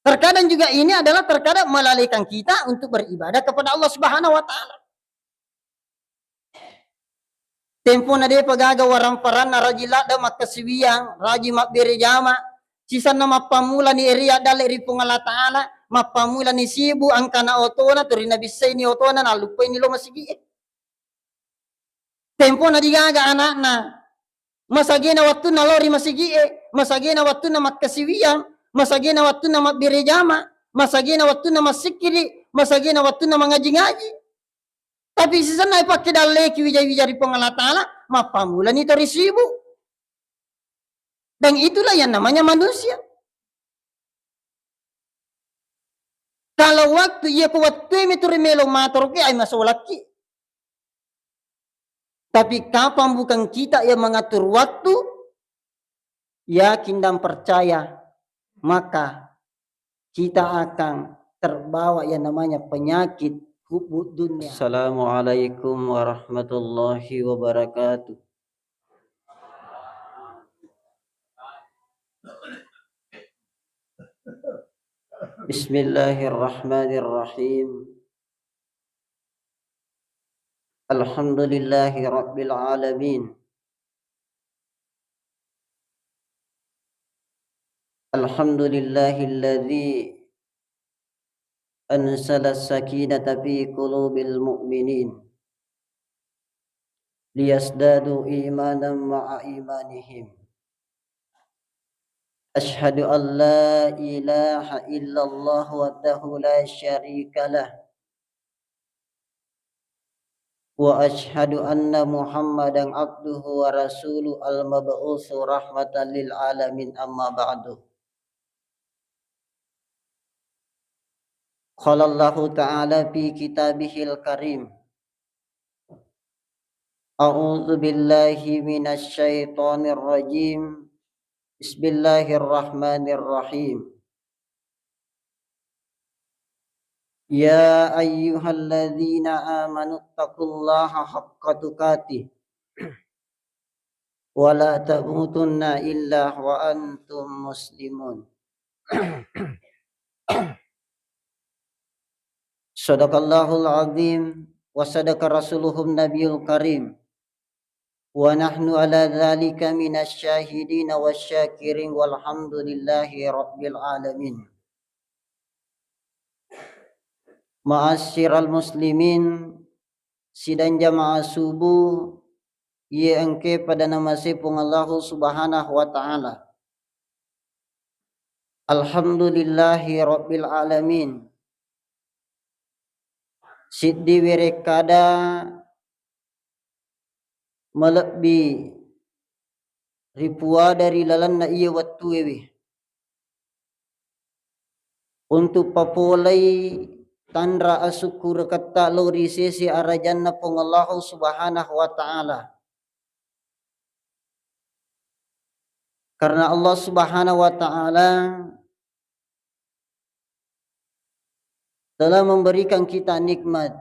Terkadang juga ini adalah terkadang melalaikan kita untuk beribadah kepada Allah Subhanahu wa taala. Tempo na de pagaga warang paran na rajila da makasiwiyang raji makbere jama sisa na mapamula ni iriya dali ri pong Allah taala mapamula ni sibu ang kana otona turi na bisay ni otona na lupay ni lo masigi. Tempo na digaga anak na masagi na waktu na lori masigi masagi na waktu na makasiwiyang masagi na waktu na makbere jama masagi na waktu na masikiri masagi na waktu na mangaji-ngaji. Tapi sisa na ipakai dalek wijay-wijay pong Allah Ta'ala, mapamula nito resibo. Dan itulah yang namanya manusia. Kalau waktu ia ku waktu itu remelo matur ke ay masolaki. Tapi kapan bukan kita yang mengatur waktu, yakin dan percaya, maka kita akan terbawa yang namanya penyakit hubud dunia. Assalamualaikum warahmatullahi wabarakatuh. Bismillahirrahmanirrahim. Alhamdulillahi rabbil alamin. Alhamdulillahilladzi anzala as-sakinata fi qulubil mu'minin liyasdadu imanan ma'a imanihim. Ashhadu an la ilaha illallah wahdahu la syarika lah wa ashhadu anna Muhammadan abduhu wa rasuluhu al-mab'utsu rahmatan lil alamin, amma ba'du. Qala Allahu ta'ala fi kitabihil karim. A'udzu billahi minasy syaithanir rajim. Bismillahirrahmanirrahim. Ya ayyuhalladzina amanu taqullaha haqqa tuqatih wa la tamutunna illa wa antum muslimun. Sadaqallahul azim wa sadaqa rasuluhun nabiyul karim. Wa nahnu ala dzalika minasy syahidin wasyakirin walhamdulillahi rabbil alamin. Ma'asyiral muslimin, sidang jamaah subuh ye engke pada nama sepung Allah Subhanahu wa taala. Alhamdulillahi rabbil alamin. Siddi wirekada melebih ripua dari lalan na iya wattu ewe untuk papolai tandra asyukur kata lori sesi arajanna pong Allah Subhanahu wa taala. Karena Allah Subhanahu wa taala telah memberikan kita nikmat.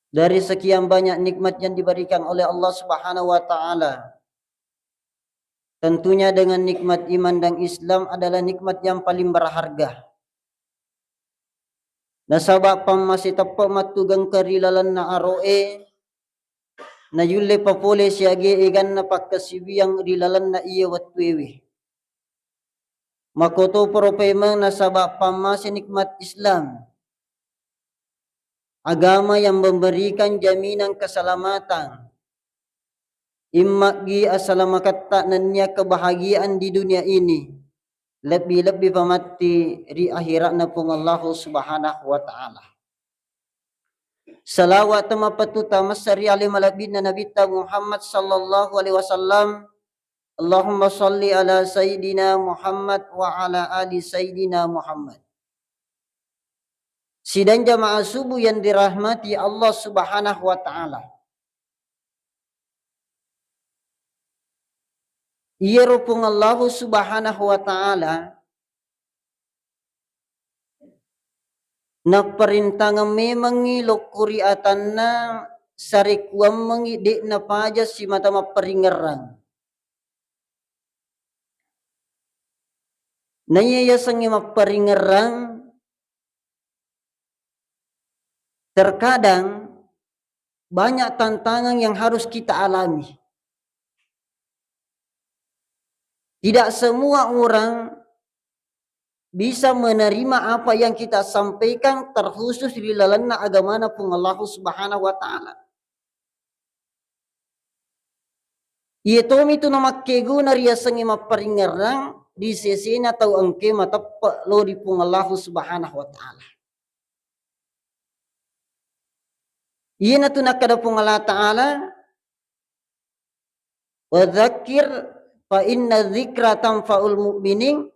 Dari sekian banyak nikmat yang diberikan oleh Allah Subhanahu wa taala, tentunya dengan nikmat iman dan Islam adalah nikmat yang paling berharga. Nasabak pam masih tepat matugang karilalan na aroe na yulle papole siage egan na pakkasibiang rilalan na iya watwewe. Makoto propema nasabak pam masih nikmat Islam, agama yang memberikan jaminan keselamatan, imagi asalamakat nanya kebahagiaan di dunia ini, lebih-lebih pamati ri akhirat na pong Allah Subhanahu wa taala. Salawat tamapatuta masari alim alabid na nabita Muhammad sallallahu alaihi wasallam. Allahumma salli ala Sayyidina Muhammad wa ala ali Sayyidina Muhammad. Sidang jamaah subuh yang dirahmati Allah Subhanahu wa taala. Ia rupung Allah Subhanahu wa taala naperintangan memang lokuri atanna sarikuam mengidik na paja si mata maperingerang. Naya sangi maparingerang terkadang banyak tantangan yang harus kita alami. Tidak semua orang bisa menerima apa yang kita sampaikan, terkhusus di dalam agama pun Allah Subhanahu wa taala. Itomi tu nama keguna ria sangi maparingerang di sesena atau angke mata lo di pun Allah Subhanahu wa taala. Iyana tu nakada pun Allah taala wa dzakir fa inna dzikra tanfa'ul mu'minin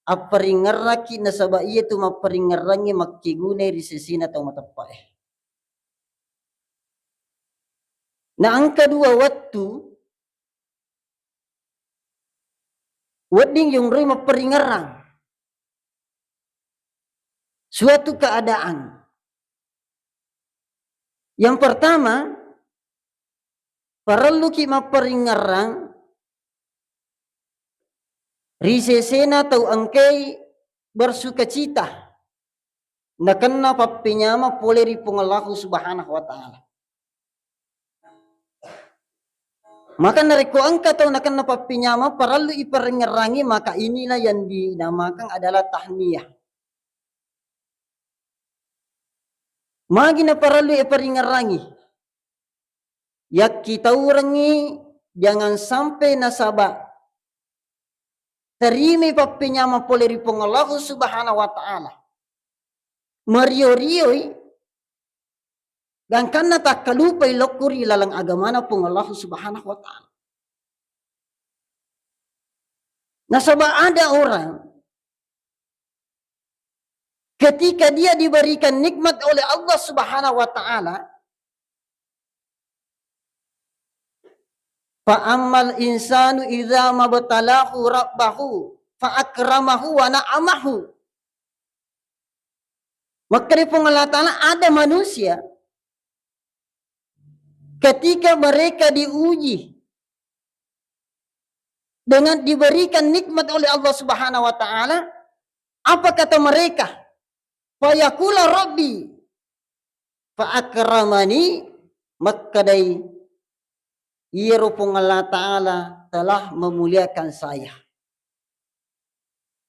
aparingeraki nasaba iya tu maparingerangi makkigune di sesena atau mata Nah ang kedua waktu wading yung rin maparingerang suatu keadaan. Yang pertama, perlu ki maparingerang risesena atau angkei bersukacita na kanna papinyama poleri Allah Subhanahu wa taala. Maka nareko angka atau nakan napapinyama perlu iparingerangi, maka inilah yang dinamakan adalah tahniyah. Magi na perlu iparingerangi. Ya kita urangi jangan sampai nasaba terima papinyama poleri Allah Subhanahu wa taala. Mario-rioi dan karena tak kalupay lokuri lalang agamana pong Allah Subhanahu wa taala. Nasaba ada orang ketika dia diberikan nikmat oleh Allah Subhanahu wa taala, fa ammal insanu idza mabtalahu rabbahu fa akramahu wa na'amahu. Maka di Allah taala ada manusia ketika mereka diuji dengan diberikan nikmat oleh Allah Subhanahu wa taala, apa kata mereka? Fa yaqula rabbi fa akramani, maka dai Allah taala telah memuliakan saya.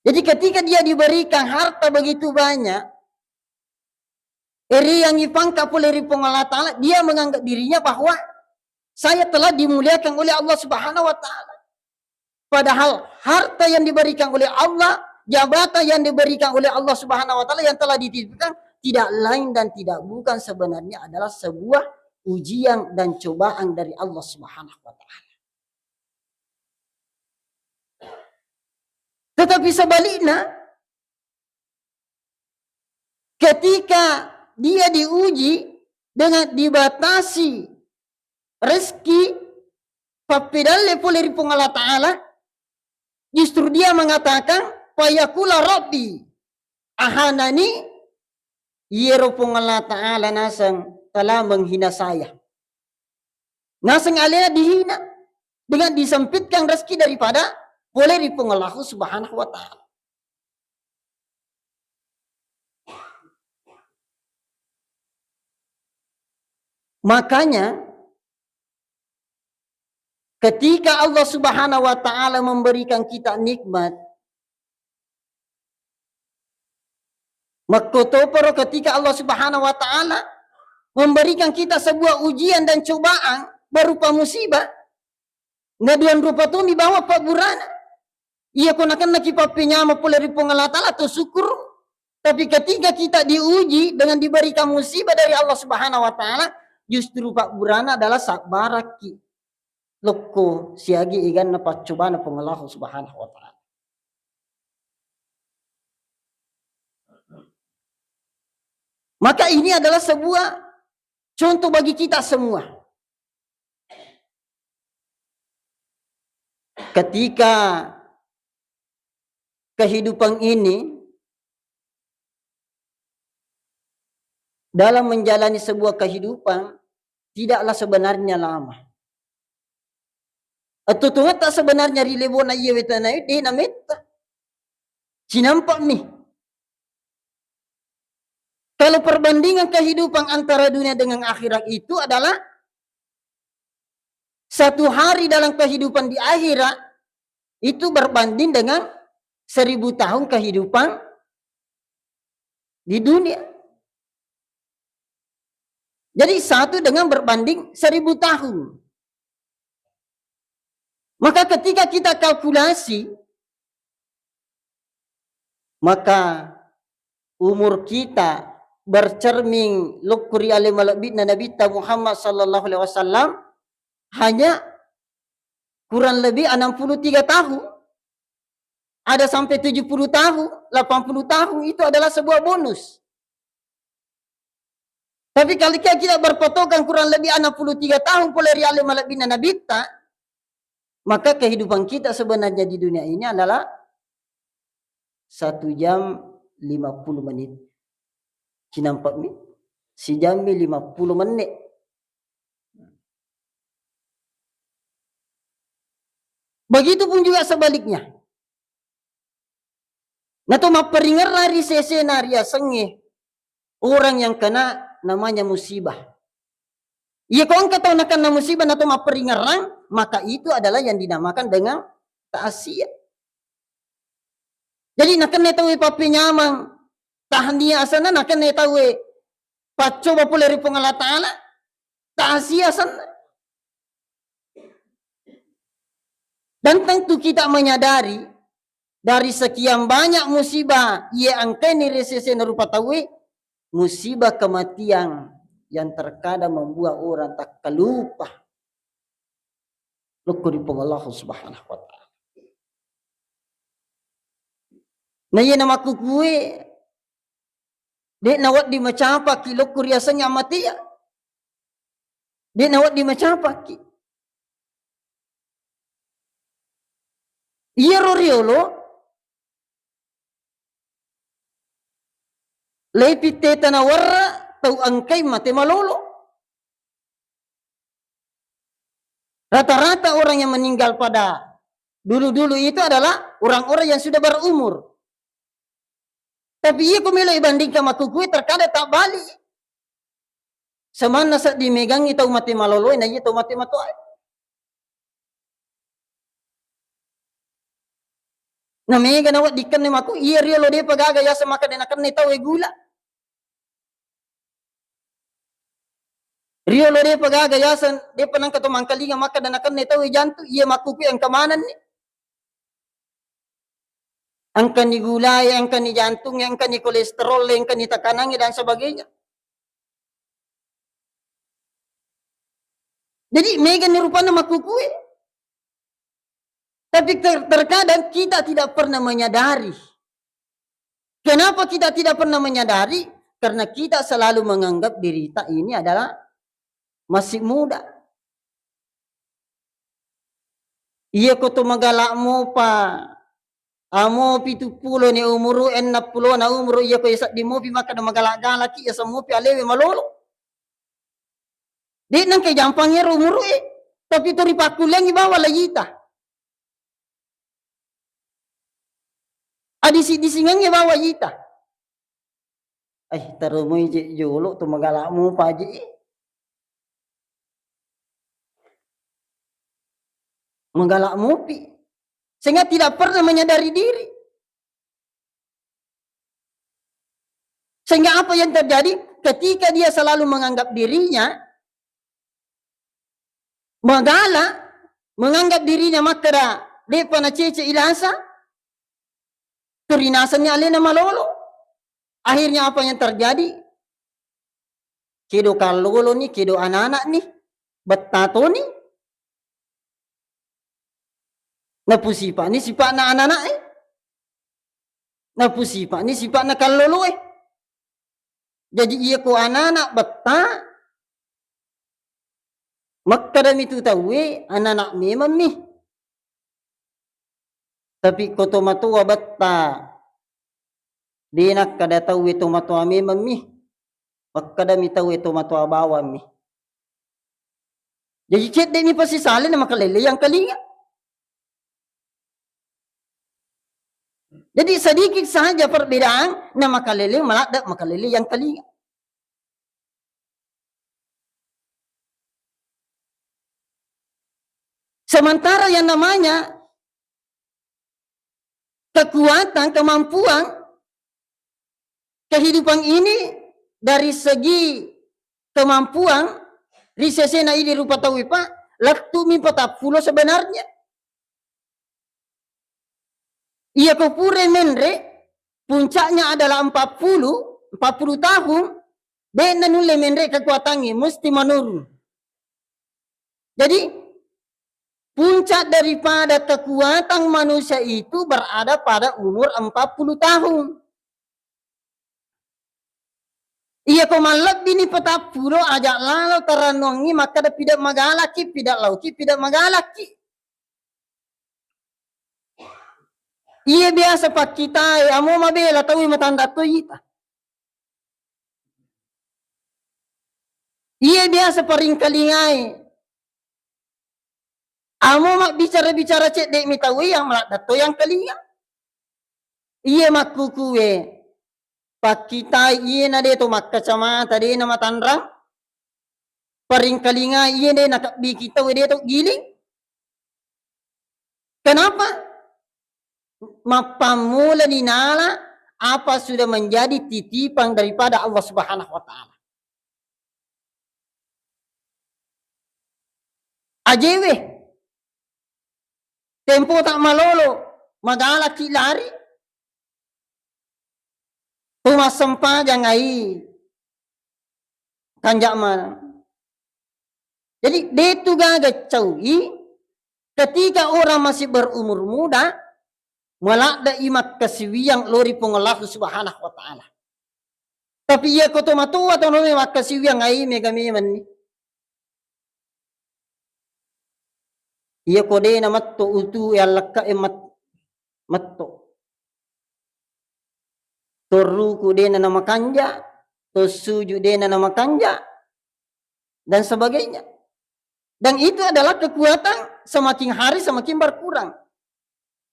Jadi ketika dia diberikan harta begitu banyak, eri yang dipangkap oleh Allah taala, dia menganggap dirinya bahwa saya telah dimuliakan oleh Allah Subhanahu wa taala. Padahal harta yang diberikan oleh Allah, jabatan yang diberikan oleh Allah Subhanahu wa taala yang telah dititipkan tidak lain dan tidak bukan sebenarnya adalah sebuah ujian dan cobaan dari Allah Subhanahu wa taala. Tetapi sebaliknya, ketika dia diuji dengan dibatasi rezeki papidalle poleri Allah taala, justru dia mengatakan fayaqula rabbi ahanani, yeropong Allah taala nasang telah menghina saya. Nasang alena dihina dengan disempitkan rezeki daripada poleri Allah Subhanahu wa taala. Makanya ketika Allah Subhanahu wa taala memberikan kita nikmat, makotoporo ketika Allah Subhanahu wa taala memberikan kita sebuah ujian dan cobaan berupa musibah, ngaduan rupa tu bawa Pak Burana. Ia konakan nakipapinya mapoleri Allah taala atau syukur. Tapi ketika kita diuji dengan diberikan musibah dari Allah Subhanahu wa taala, justru Pak Burana adalah sabaraki loko siagi igan na pacobaan pong Allah Subhanahu wa taala. Maka ini adalah sebuah contoh bagi kita semua. Ketika kehidupan ini dalam menjalani sebuah kehidupan tidaklah sebenarnya lama. Atau tak sebenarnya rilebo na iya wetana di nameta. Cinampak mi. Kalau perbandingan kehidupan antara dunia dengan akhirat itu adalah satu hari dalam kehidupan di akhirat itu berbanding dengan 1000 tahun kehidupan di dunia. Jadi satu dengan berbanding 1000 tahun. Maka ketika kita kalkulasi, maka umur kita bercermin lukuri alim malabidna Nabi Muhammad sallallahu alaihi wasallam hanya kurang lebih 63 tahun. Ada sampai 70 tahun, 80 tahun, itu adalah sebuah bonus. Tapi kalau kita berpatokan kurang lebih 63 tahun poleri alim malabidna Nabi, maka kehidupan kita sebenarnya di dunia ini adalah 1 jam 50 menit. Nampak ni? Sejam 50 menit. Begitupun juga sebaliknya. Nato maperingar lari sesenaria sengih orang yang kena namanya musibah. Ia kau angkat tahu nak musibah nato maperingarang, maka itu adalah yang dinamakan dengan ta'asiyah. Jadi nak kena tahu papi nyamang tahniah sana nak kena tahu pacoba poleri Allah Ta'ala ta'asiyah sana. Dan tentu kita menyadari dari sekian banyak musibah ia angkeni resesi rupa tahu musibah kematian yang terkadang membuat orang tak kelupa lukuri Allah Subhanahu wa Ta'ala. Nah ia nama kukue dek nawat di macapa ki lukuri asanya mati ya. Dek nawat di macapa ki. Iya roriolo lepite tanawara tau angkai mate malolo. Rata-rata orang yang meninggal pada dulu-dulu itu adalah orang-orang yang sudah berumur. Tapi ia kumilai bandingkan makukui terkadang tak balik. Semana saat dimegangi tau mate malolo na ia tau mate matuai. Na mega nawat dikan ni maku iya ria lo de pagagaya sa maka denakan ni tahu gula. Ria lo de pagagaya sa de panang kato mangkalinga maka denakan ni tahu jantu iya maku ku ang kamanan ni. Angka ni gulay, angka ni jantung, angka ni kolesterol, angka ni tekanan dan sebagainya. Jadi mega ni rupanya maku ku. Tapi terkadang kita tidak pernah menyadari. Kenapa kita tidak pernah menyadari? Karena kita selalu menganggap diri kita ini adalah masih muda. Iya koto magalakmu pa. Amo 70 ni umuru 60 na umuru iya ko isa di mo pi maka na magalak-galak iya sa mo pi alewe malolo. Di nang kay jampang yer umuru Tapi tori pakulang ibawa layita. Adisi-disingan niya bawa yita. Ay, taro mo yung yulo, tumagala mo pa di. Menggalak mo pi. Sehingga tidak pernah menyadari diri. Sehingga apa yang terjadi? Ketika dia selalu menganggap dirinya magala, menganggap dirinya makara, depa na cece ilasa, turinasannya alena malolo. Akhirnya apa yang terjadi? Kido kalolo nih, kido anak-anak nih, betato nih. Napusipa nih sipa na anak-anak Napusipa nih sipa na kalolo Jadi iya ko anak-anak beta, makadam itu tahu anak-anak memang nih. Tapi ko tomatua beta, di nak kada tahu tomatua memang nih. Makadam tahu tomatua bawang nih. Jadi cek deh ni pasti salin na makalele yang kalinga. Jadi sedikit saja perbedaan, nah makalele maladak makalele yang telinga. Sementara yang namanya kekuatan, kemampuan, kehidupan ini dari segi kemampuan, risesena ini rupa tahu pak, laktu mi 40 sebenarnya. Ia kepure menre, puncaknya adalah 40 tahun, dan nule menre kekuatannya mesti menurun. Jadi puncak daripada kekuatan manusia itu berada pada umur 40 tahun. Ia komalak bini 40 ajak lalau taranongi maka da pidak magalaki, pidak lauki, pidak magalaki. Ia biasa pak kita, amo mabela tahu matanda to ita. Ia biasa paring kalingai. Amo mak bicara-bicara cek dek mitawi yang melak dato yang kalinga. Iya mak kukuwe. Pak kita iya na deto mak kacamata de na matanrang. Paring kalinga iya de nak bi kita we deto giling. Kenapa? Mapamula ninala apa sudah menjadi titipan daripada Allah Subhanahu wa taala. Ajewe tempo tak malolo, magalaki lari. Pumasempa jangai kanjak mana. Jadi detu gaga caui ketika orang masih berumur muda malak da imat kasiwiyang lori pengelah Subhanahu wa taala. Tapi ia koto matua atau nome mak kasiwiyang ai megameman ni. Ia kode na matto utu ya lakka emat matto. Toru kude na nama kanja, tosuju de na nama kanja, dan sebagainya. Dan itu adalah kekuatan semakin hari semakin berkurang.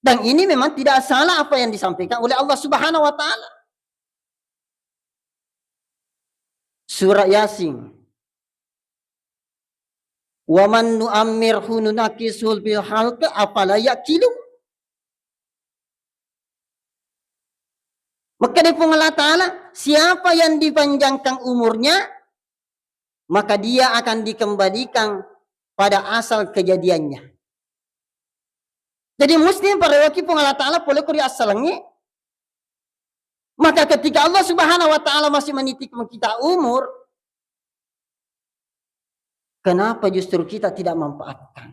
Dan ini memang tidak salah apa yang disampaikan oleh Allah Subhanahu wa taala. Surah Yasin. Wa man nu'ammirhu nunakisul bil khalqi afala yaqilu. Maka dari Allah Ta'ala, siapa yang dipanjangkan umurnya, maka dia akan dikembalikan pada asal kejadiannya. Jadi muslim pada waktu Allah Ta'ala boleh kuri asalnya. Maka ketika Allah Subhanahu wa taala masih menitipkan kita umur, kenapa justru kita tidak memanfaatkan?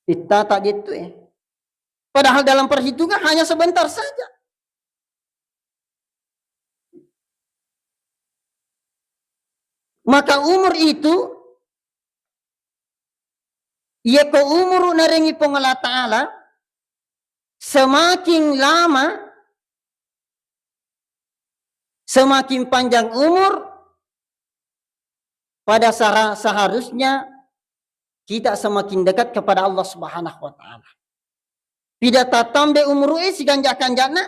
Kita tak gitu ya. Padahal dalam perhitungan hanya sebentar saja. Maka umur itu ia ko umur narengi Allah Ta'ala semakin lama semakin panjang umur pada seharusnya kita semakin dekat kepada Allah Subhanahu wa taala. Tidak tatambe umur si kanjak-kanjakna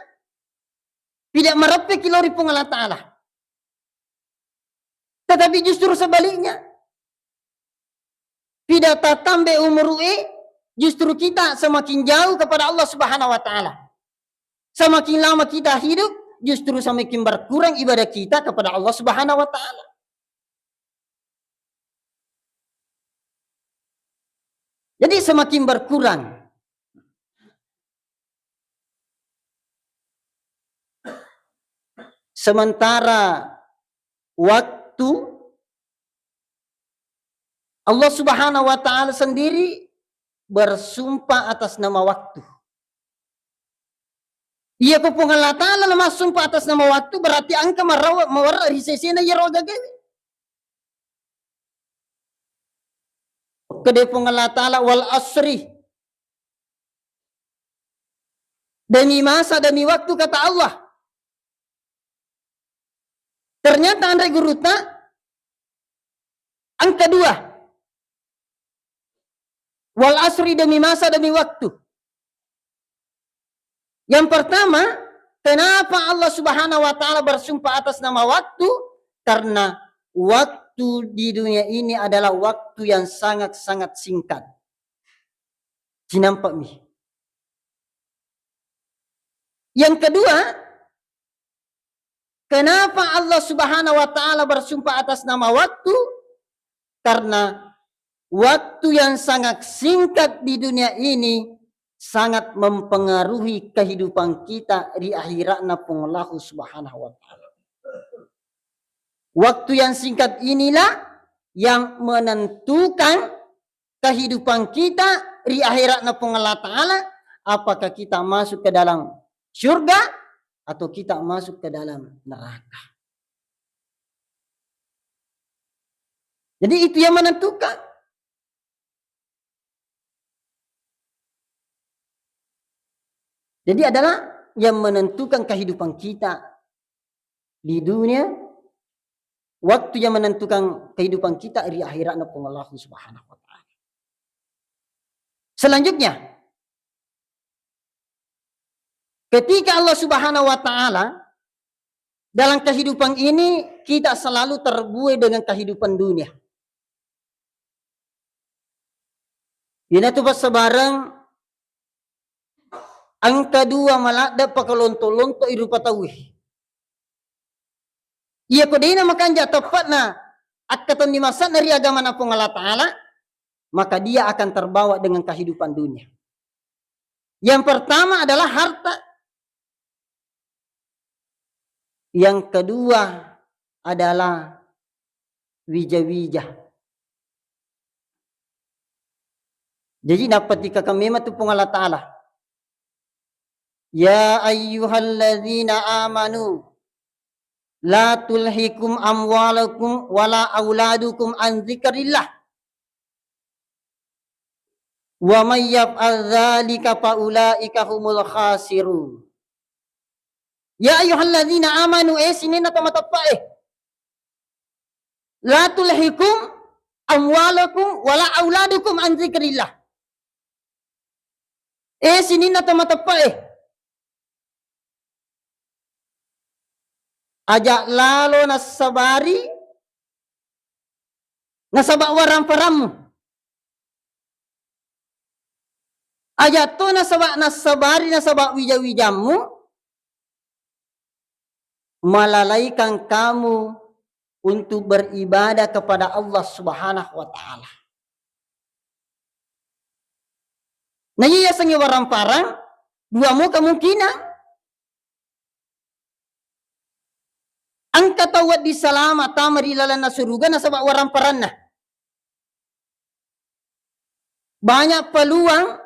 tidak merepe kilori Allah Ta'ala. Tetapi justru sebaliknya. Tidak tatambe umur justru kita semakin jauh kepada Allah Subhanahu wa taala. Semakin lama kita hidup, justru semakin berkurang ibadah kita kepada Allah Subhanahu wa taala. Jadi semakin berkurang. Sementara waktu Allah Subhanahu wa taala sendiri bersumpah atas nama waktu. Ia kupung Allah Ta'ala lemah sumpah atas nama waktu berarti angka mawar risesena ya roga gini. Kedepung Allah Ta'ala wal asri. Demi masa demi waktu kata Allah. Ternyata Andre Guruta angka 2. Wal asri demi masa demi waktu. Yang pertama, kenapa Allah Subhanahu wa taala bersumpah atas nama waktu? Karena waktu di dunia ini adalah waktu yang sangat-sangat singkat. Cinampak mi. Yang kedua, kenapa Allah Subhanahu wa taala bersumpah atas nama waktu? Karena waktu yang sangat singkat di dunia ini sangat mempengaruhi kehidupan kita di akhiratna Allah Subhanahu wa taala. Waktu yang singkat inilah yang menentukan kehidupan kita di akhiratna Allah taala, apakah kita masuk ke dalam surga atau kita masuk ke dalam neraka. Jadi itu yang menentukan. Jadi adalah yang menentukan kehidupan kita di dunia. Waktu yang menentukan kehidupan kita di akhirat Allah Subhanahu wa taala. Selanjutnya, ketika Allah Subhanahu wa taala dalam kehidupan ini kita selalu terbuai dengan kehidupan dunia. Ini tuh sebarang angka 2 malada pakalonto-lonto irupa tawih. Ia kodena makan jatuh tepatna akatan di masa dari agama napung Allah Ta'ala, maka dia akan terbawa dengan kehidupan dunia. Yang pertama adalah harta. Yang kedua adalah wija-wija. Jadi dapat kami matupung Allah Ta'ala. Ya ayyuhalladzina amanu la tulhikum amwalakum wala auladukum an dzikrillah. Wa may yaf'al dzalika fa ulaika humul khasirun. Ya ayyuhalladzina amanu sinina tamatapa la tulhikum amwalakum wala auladukum an dzikrillah. Sinina tamatapa ajak lalo nasabari nasabak warang paramu. Ajak to nasabari nasabak wija-wijamu melalaikan kamu untuk beribadah kepada Allah Subhanahu wa taala. Nah iya sengi warang parang dua mu kemungkinan angka tawad di salama tamari lalana suruga nasabak warang paranna. Banyak peluang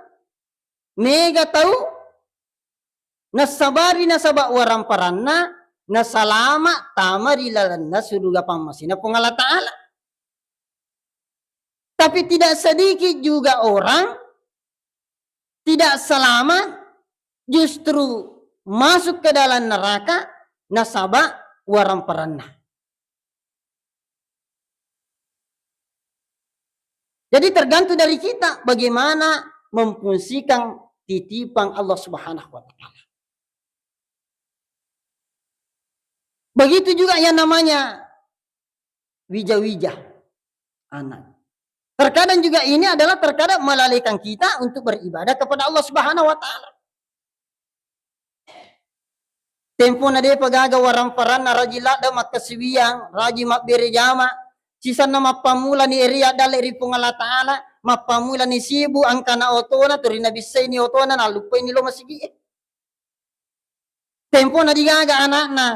mega tahu nasabari nasabak warang paranna nasalama tamari lalana suruga pamasina pengala ta'ala. Tapi tidak sedikit juga orang tidak selamat, justru masuk ke dalam neraka nasabak warang paranna. Jadi tergantung dari kita bagaimana memfungsikan titipan Allah Subhanahu wa taala. Begitu juga yang namanya wija-wija anak. Terkadang juga ini adalah terkadang melalaikan kita untuk beribadah kepada Allah Subhanahu wa taala. Tempo na de pagaga warang paranna rajila da makasiwiyang raji makberejama sisa na mapamula ni iriya daleri pungala taala mapamula ni sibu angkana otona turina bisay ni otona nalupay ni lo masigi. Tempo na digaga anak na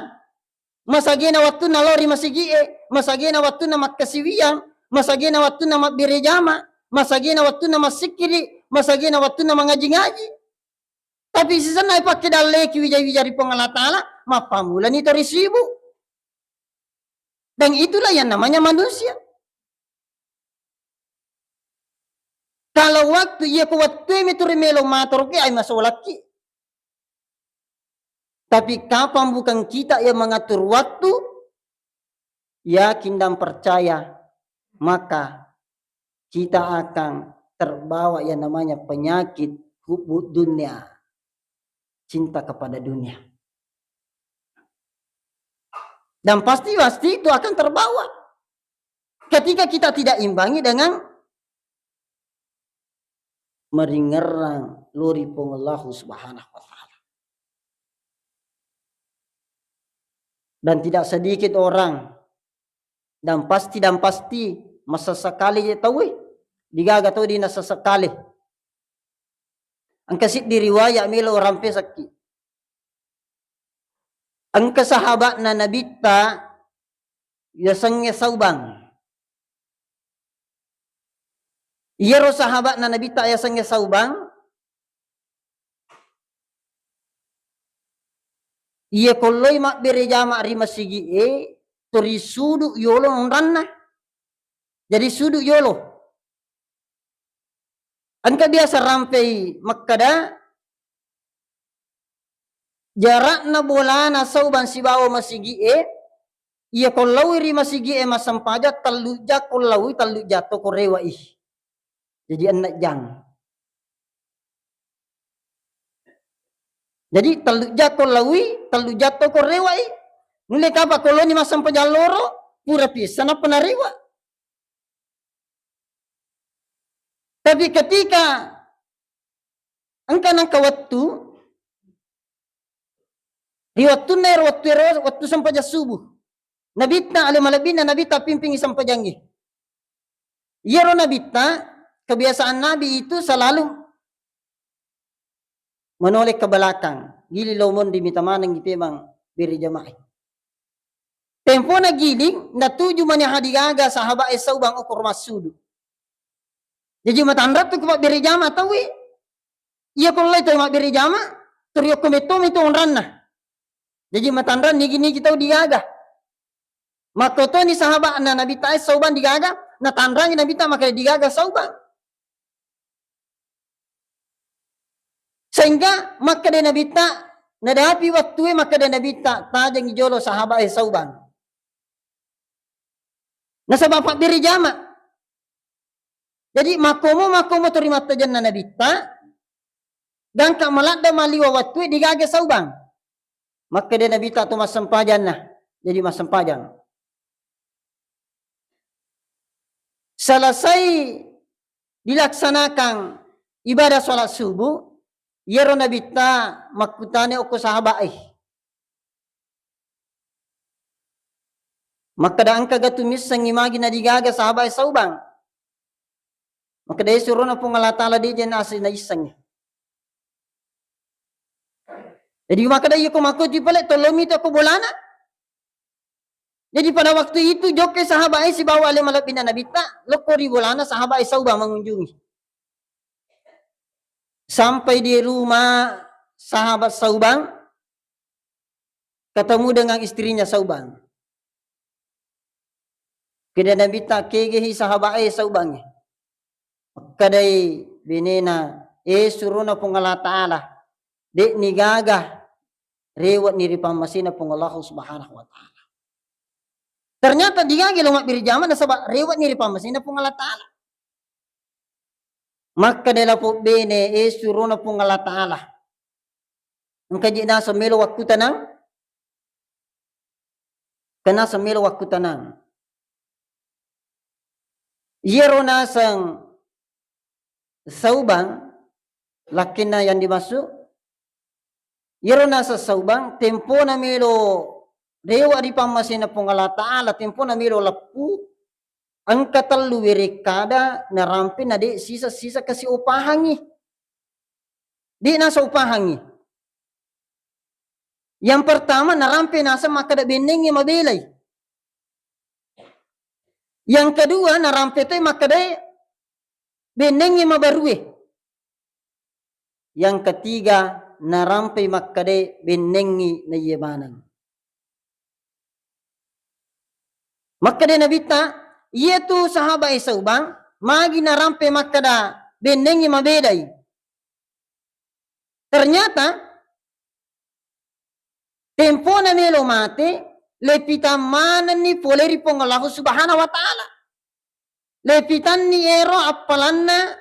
masagina waktu na lori masigi masagina waktu na makasiwiyang masagina waktu na makberejama masagina waktu na masikiri masagina waktu na mangaji-ngaji. Tapi sisa na ipakai daleki wija-wija di pengala ta'ala, mapamula ni terisibu. Dan itulah yang namanya manusia. Kalau waktu ia ku waktu itu remelo matur ke ay masolaki. Tapi kapan bukan kita yang mengatur waktu, yakin dan percaya, maka kita akan terbawa yang namanya penyakit hubud dunia. cinta kepada dunia. Dan pasti itu akan terbawa ketika kita tidak imbangi dengan meringerang lori Allah Subhanahu wa taala. Dan tidak sedikit orang dan pasti masa sekali dia tahu digaga tahu di nasa sekali. Ang kasit di riwaya milo rampe sakit. Ang kasahabat na nabita yasangnya saubang. Iyaro sahabat na nabita yasangnya saubang. Iya kolloy makbere jama rima sigi tori sudu yolo ranna. Jadi sudu yolo. Angka biasa rampai makkada jarak na bola na sauban si bawa masigi iya kolloy rima sigi masampaja taluja kolloy taluja to korewa Jadi anak jang. Jadi taluja kolloy taluja to korewa Nule kapa koloni masampaja loro pura pisan na penariwa. Tapi ketika angka nang kawattu riwattu ner wattu sampaja subuh. Nabitna ale malabina nabita pimpingi sampajangi. Yero nabita kebiasaan Nabi itu selalu menoleh ke belakang. Gili lomon di mitamanang gitu emang beri jamaah. Tempo na giling natuju man hadigaga sahabat Esau bang ukur masudu. Jadi matandrat tu kupak beri jama tahu iya kalau itu mak beri jama teriak kometom itu onranna. Jadi matandrat nigi tahu digaga. Makoto ni sahabat na Nabi ta Esau bang digaga na tandrangi Nabi ta maka digaga Esau bang. Sehingga maka dia Nabi ta nadapi waktu maka dia Nabi ta tajang ijolo sahabat Esau bang. Nasa bapak beri jama. Jadi makomo terima tajan na nabita dan kamalada maliwa watwe digaga saubang. Maka dia nabita tu masampajan na. Jadi masampajan. Selesai dilaksanakan ibadah sholat subuh, yero nabita makutane oko sahabat Maka da angka gatumis sang imagi na digaga sahabat saubang. Maka dahil suruh na pong Allah Ta'ala di dyan nasa na isang. Jadi maka dahil kumakuti pala, tolong itu aku bolana. Jadi pada waktu itu joke sahabat si bawa alim malapin na nabita, lokori bolana sahabat saubang mengunjungi. Sampai di rumah sahabat saubang, ketemu dengan istrinya saubang. Keda nabita kegehi sahabat saubangnya. Kadai binena suruh na pong Allah Ta'ala di nigaga rewat ni ripamasina pong Allah Subhanahu wa Ta'ala. Ternyata digagi lumak birjaman na sabak rewat ni ripamasina pong Allah Ta'ala. Maka dela po bine suruh na pong Allah Ta'ala. Ang kaji na sa milo waktu tanang kana sa milo waktu tanang. Yero na sang saubang, laki na yang dimasuk. Yero na sa saubang, tempo na milo rewa di pamasin na pong Allah Ta'ala, tempo na milo lapu, ang kataluwirikada na rampi na di sisa-sisa kasi upahangi. Di nasa upahangi. Yang pertama na rampi nasa makada bening yung mabilay. Yang kedua na rampi ito makada benengi mabarue. Yang ketiga, narampai makkade benengi na yemanan. Makkade nabita, ietu sahabat saubang, magi narampai makkada benengi mabeday. Ternyata, tempo na melo mate, lepita manan ni poleri pong Allah Subhanahu wa Ta'ala. Lepitan ni ero apalanna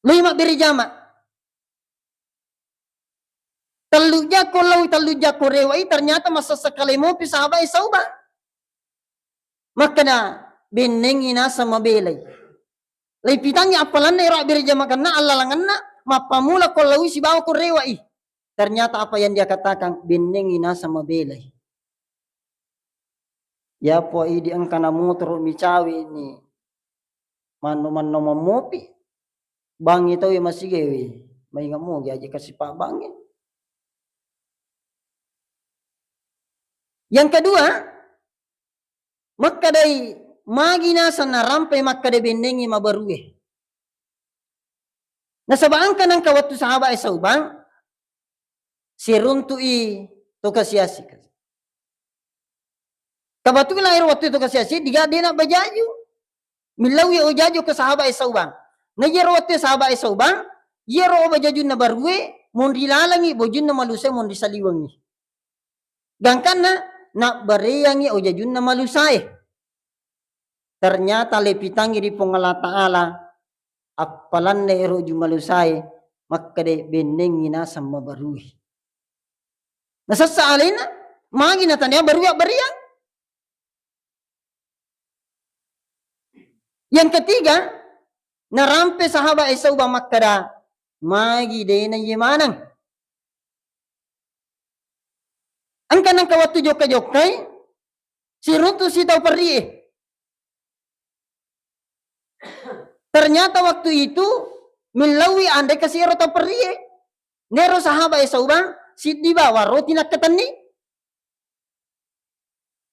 lima beri jama. Taluja kalau taluja korewai ternyata masa sekali mo pisahabay sauba. Maka na benengina sama belay. Laipitangnya apalan na ira birja makan na alalangan na mapamula kalau si bawa korewai. Ternyata apa yang dia katakan benengina sama belay. Ya po idi ang kanamotor micawi ni mano mamopi. Bang ito yung masigewi. May nga mo aja kasi pa bangin. Yang kedua, makkaday magina sa narampe makkaday benengi mabaruwe. Nasabaan ka ng kawatu sahaba ay saubang, siruntui to kasyasi. Kabatu lang waktu itu kasyasi, diga dina bajayu. Milawi o jajo ka sahaba ay saubang. Na yero waktu sahaba ay saubang, yero o bajaju na baruwe, mundi lalangi, bojun na malusay, mundi saliwangi. Gangkan na bariyangi o jajun na malusay. Ternyata lepitangi di pongala ta'ala apalan na ero ju malusay makkade benengi na sama barui. Nasasaalin na magi na tanya baruya bariyang. Yang ketiga, narampe sahaba isaw ba makkada magi de na yimanang. Ang kanang kawatu jokay, sirutu sitaw pari. Ternyata waktu itu milawi andai kasi ero taw pari. Nero sahaba isaw ba si di bawa roti nakatani.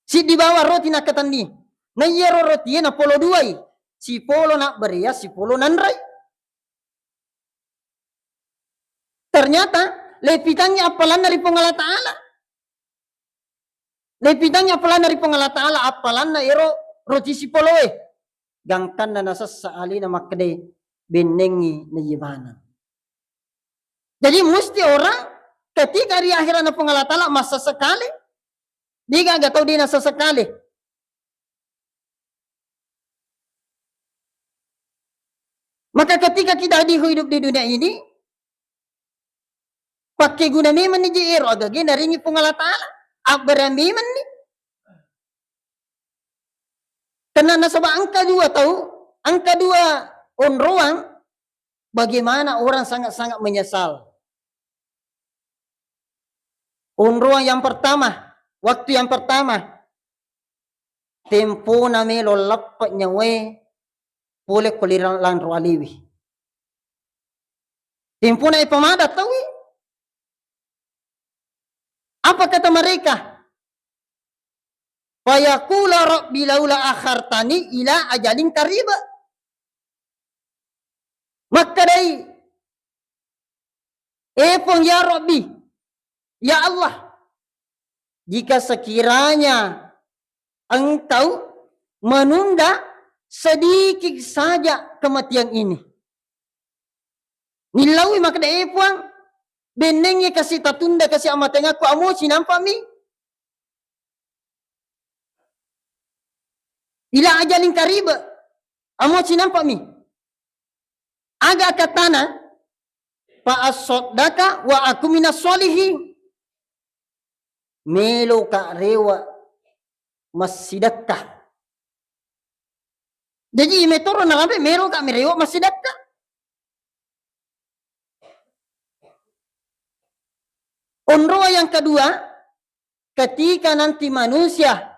Si di bawa roti nakatani. Na yero roti na polo duay. Si polo nak beria, si polo nanray. Ternyata lepitannya apalan dari pengala ta'ala. Lepitangnya apalan dari pengala ta'ala apalan na ero roti si poloe. Gangkan na nasasaali na makde benengi na yimanan. Jadi mesti orang ketika di akhirat na pengala ta'ala masa sekali. Di gak tahu di nasa sekali. Maka ketika kita hidup di dunia ini, pakai guna memang ni jiro agak naringi pengala ta'ala. Abrami man ni. Karena nasabah angka dua tahu, angka dua onroang, bagaimana orang sangat-sangat menyesal. Onroang yang pertama, waktu yang pertama, tempo na melo lapat nyawe, boleh kuliran lang rualiwi. Tempo na ipamada tahu. Apa kata mereka? Fayaqula rabbi laula akhartani ila ajalin qariba. Maka dai epong ya Rabbi, ya Allah, jika sekiranya engkau menunda sedikit saja kematian ini. Nilawi maka dai epong benengnya kasih tatunda kasih amatnya ku amo sinampa mi. Ila ajalin kariba. Amo sinampa mi. Aga katana pa asodaka wa aku minas solihin. Melo ka rewa masidakka. Jadi metoro na lambe melo ka merewa masidakka. Onroa yang kedua, ketika nanti manusia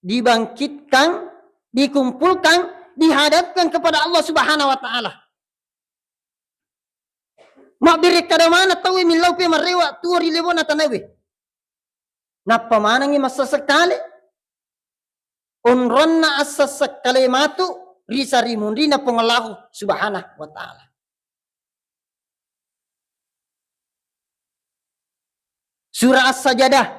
dibangkitkan, dikumpulkan, dihadapkan kepada Allah Subhanahu wa taala. Mak birik kada mana tahu milau pe marewa tuori lebona tanawe. Napa manangi masa sekali? Onronna asa sekali matu risari mundi na pengalahu Subhanahu wa taala. Surah As-Sajadah.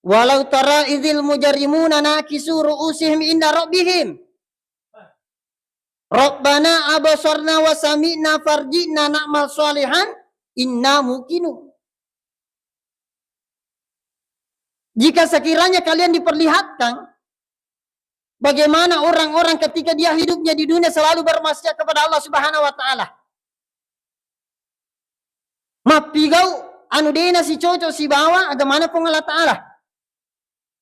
Walau tara idzil mujrimuna nakisu ru'usihim inda rabbihim. Rabbana abasarna wa sami'na farji'na na'mal salihan inna mukinu. Jika sekiranya kalian diperlihatkan bagaimana orang-orang ketika dia hidupnya di dunia selalu bermaksiat kepada Allah Subhanahu wa taala. Mapigau anu dena si cocok si bawa agamana pun Allah Ta'ala.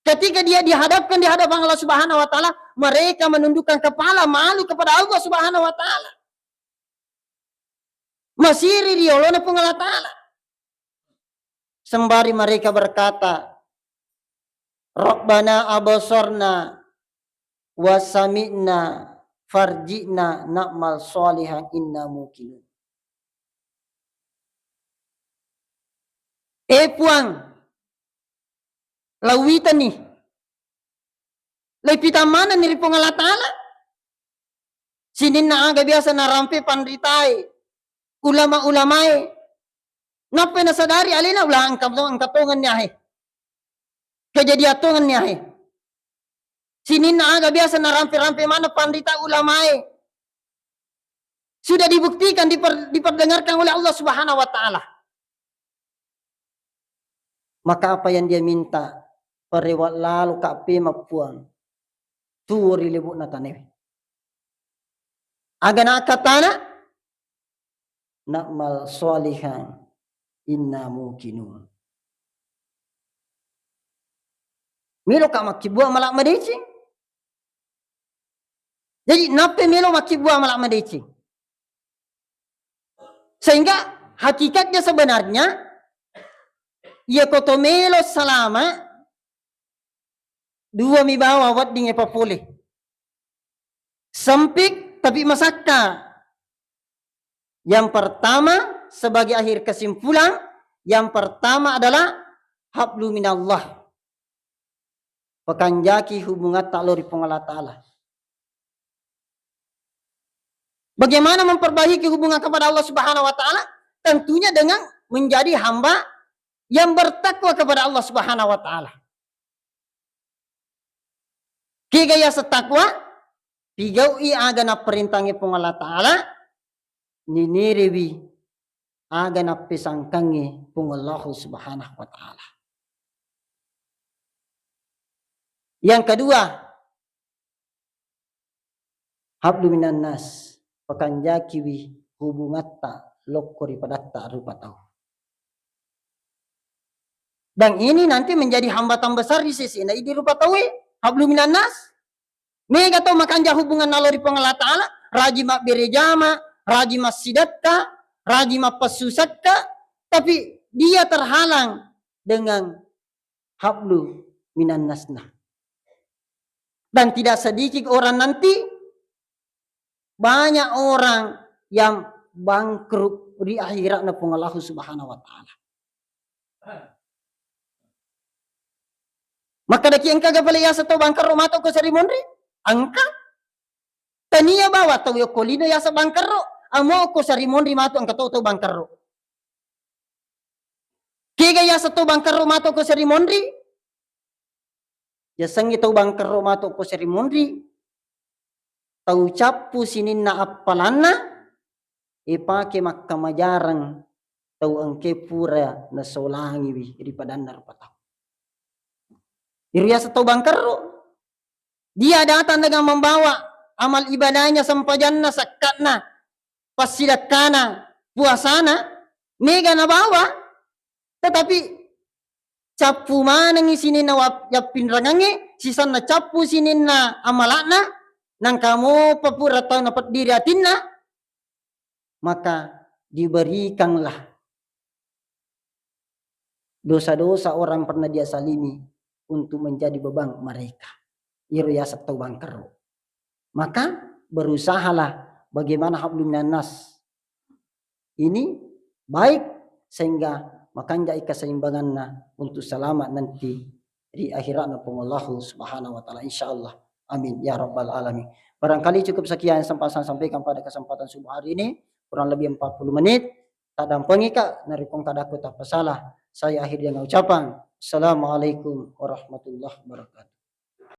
Ketika dia dihadapkan di hadapan Allah Subhanahu wa Ta'ala, mereka menundukkan kepala malu kepada Allah Subhanahu wa Ta'ala. Masiri dia oleh pun Allah Ta'ala. Sembari mereka berkata, Rabbana abasarna wa sami'na farji'na na'mal sholihan inna muqinun. Puang, lawitan nih. Lepitan mana nih pun Allah Ta'ala? Sinin na aga biasa narampe pandritai. Ulama-ulamai. Napa na sadari alina ulah angkatongan niya kejadiatongan niya Sinin na aga biasa narampe-rampe mana pandrita ulamai. Sudah dibuktikan, diperdengarkan oleh Allah Subhanahu wa Ta'ala. Maka apa yang dia minta? Perewat lalu kape mapuang. Tuwari lebuk na tanewi. Aga na katana. Na'mal sholihan inna muqinun. Milo ka makibuah malak madeci. Jadi nape milo makibuah malak madeci. Sehingga hakikatnya sebenarnya ia kotomelo salama dua mi bawa wadding e papole. Sempit tapi masakka. Yang pertama sebagai akhir kesimpulan, yang pertama adalah hablu minallah. Pekanjaki hubungan ta'luri Allah Ta'ala. Bagaimana memperbaiki hubungan kepada Allah Subhanahu wa Ta'ala? Tentunya dengan menjadi hamba yang bertakwa kepada Allah Subhanahu wa Ta'ala. Kigaya setakwa, pigaui aga na perintangi pong Allah Ta'ala, niniriwi aga na pisangkangi pong Allah Subhanahu wa Ta'ala. Yang kedua, hablu minan nas, pakanjakiwi hubungatta lokori padatta rupa tahu. Dan ini nanti menjadi hambatan besar di sisi ini di rupa tahu hablu minan nas. Mega tau makanja hubungan nalori Allah Ta'ala, rajim birejama, rajim sidatka, rajim pasusatka, tapi dia terhalang dengan hablu minan nasna. Dan tidak sedikit orang nanti, banyak orang yang bangkrut di akhirat na pung Allah Subhanahu wa Ta'ala. Maka daki engka gapalaya sa to bangkaro mato ko serimondri, angka tania bawa to yo kolino ya sa bangkaro, amo ko serimondri mato angka to bangkaro. Kiga ya sa to bangkaro mato ko serimondri, ya sang ito bangkaro mato ko serimondri, tau capu sinin na apalana, ipake makkamajarang tau angke pura na solangi wi padannar patau. Iriya sa tau bangkaro, dia datang dengan membawa amal ibadahnya sampajanna sakkatna, pasilakana, puasana, mega na bawa, tetapi capu mana ngisinin na yapin rangange, sisan na capu sinin na amalana, nang kamu papura tau napat diri atinna, maka diberikanlah dosa-dosa orang pernah dia salimi untuk menjadi beban mereka. Iriyasat tau bangkaro. Maka berusahalah bagaimana hablum minan nas ini baik sehingga makanya keseimbangannya untuk selamat nanti di akhirat na Allah Subhanahu wa Ta'ala insyaallah. Amin ya rabbal alamin. Barangkali cukup sekian yang saya sampaikan pada kesempatan subuh hari ini, kurang lebih 40 menit. Tadang pengika naripong kadaku tak salah. Saya akhir dengan ucapan Assalamualaikum warahmatullahi wabarakatuh.